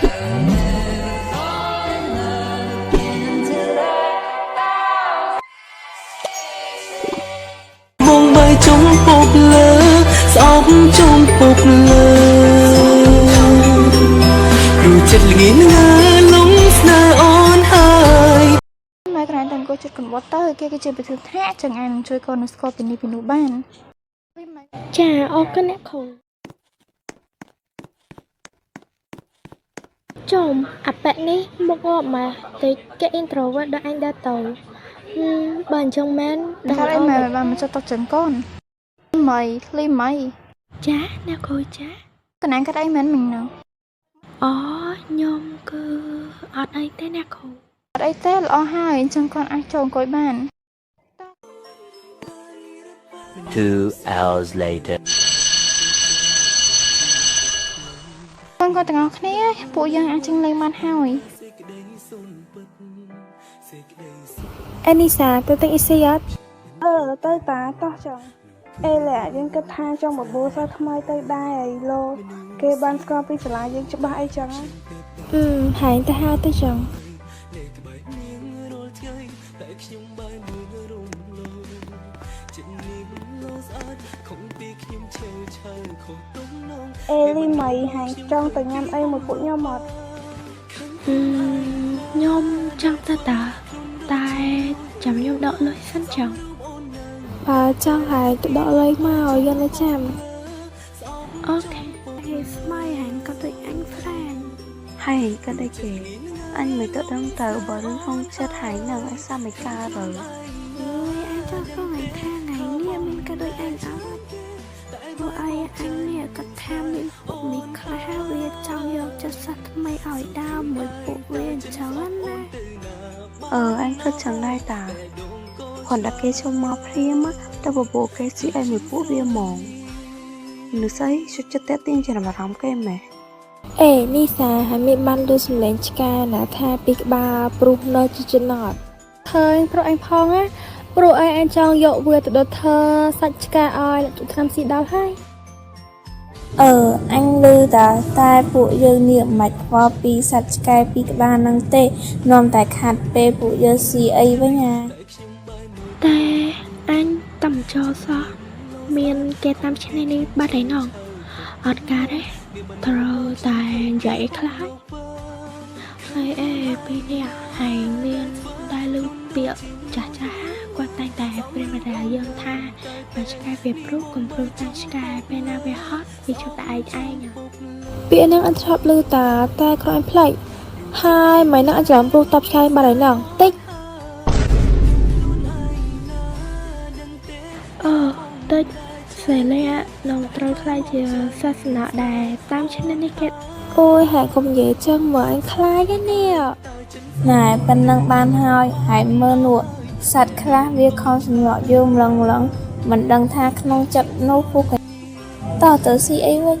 Vòng bay trong bột lơ gió trong bột lơ rồi chật nghìn ngơ lúng nơ ôn hơi mai cái này tầm cô chụp con bó tơ kia cái chơi bị thương thả chẳng ai能ជួយcon nó scoreពីនេះពីនោះបានចាអរគុណអ្នកគ្រូចំអាប៉ែនេះមកងាប់មកតែគេ introvert ដល់អញដើរទៅបើអញ្ចឹងមែនដល់អីមកបានមកចុះតចឹងកូនមីលីមីចាអ្នកគ្រូចាកណ្ដាលកាត់អីមែនមិញហ្នឹងអូខ្ញុំគឺអត់អីទេអ្នកគ្រូអត់អីទេល្អហើយអញ្ចឹងគាត់អាចចូលអង្គុយបាន 2 hours later គាត់ទាំងអស់គ្នាពួកយើងអាចជិះលេងបានហើយអេនីសាទៅទិញអ៊ីស៊ីអត់ទៅតាតោះចង់អេលាយើងគិតថាចង់បបួលសោះថ្មីទៅដែរអីលោគេបានស្គាល់ពីសាលាយើងច្បាស់អីចឹងហាញទៅហៅទៅចង់អេលីមីហាញចង់ទៅញ៉ាំអីមួយពួកខ្ញុំអត់ខ្ញុំចង់ទៅតាតែចាំខ្ញុំដកលុយសិនចង់បើចង់ហើយទៅដកលុយមកយើងទៅចាំអូខេគេស្មៃហាញក៏ទៅអញ friend ហើយក៏ដូចគេអញមិនទៅដឹងទៅបើរឿងក្នុងចិត្តហើយនឹងឲ្យសាមិកាទៅអញចង់ស្គាល់ថ្ងៃថាថ្ងៃនេះមានក៏ដូចអញអត់ពួកអីអញនេះក៏ថាមានពួកនេះខ្លះវាចង់យកចិត្តសាស្ត្រថ្មីឲ្យដើមមួយពួកវាអញ្ចឹងណាអញក៏ចឹងដែរតាគាត់ដាក់គេជុំមកព្រាមទៅបបោគេស៊ីឲ្យមួយពួកវាហ្មងนึกស្អីជិតតែទាញចំណាប់អារម្មណ៍គេម៉េះអេនីសាហើយមានបានលើសំឡេងឆ្កាណាថាពីក្បាលព្រុសនៅជាចំណត់ឃើញប្រុសអញផងណាព្រោះអញចង់យកវាទៅដុតធ្វើសាច់ឆ្កាឲ្យឆ្នាំស៊ីដល់ហើយអញឮតែពួកយើងនេះមិនខ្វល់ពីសាច់ឆ្កែពីក្បាលនឹងទេនាំតែខាត់ពេលពួកយើងស៊ីអីវិញណាតែអញតាមចូលសោះមានគេតាមឆ្នៃនេះបាត់ហើយណងអត់ការទេត្រូវតែនិយាយខ្លាចហើយពីនេះហើយមានដែលលឺពាក្យចាស់គាត់តែងតែព្រាមរាយើងថាបើឆ្កែវាព្រុសកុំព្រុសតែឆ្កែពេលណាវាហត់វាជប់តែឯងពាក្យហ្នឹងអត់ឆ្លប់លឺតែខ្លួនអញផ្លេចហើយមិននឹងអញចាំព្រុសតបឆ្កែបាត់ហើយណងតិចតិចសេលានងត្រូវខ្លាចជាសាសនាដែរតាមឈ្មោះនេះគេអូយហើយកុំនិយាយចឹងមើលអញខ្លាចនេះណែប៉ុណ្ណឹងបានហើយហើយមើលនោះសត្វខ្លះវាខំសម្លក់យើងម្លឹងមិនដឹងថាក្នុងចិត្តនោះពួកគេតើទៅស៊ីអីវិញ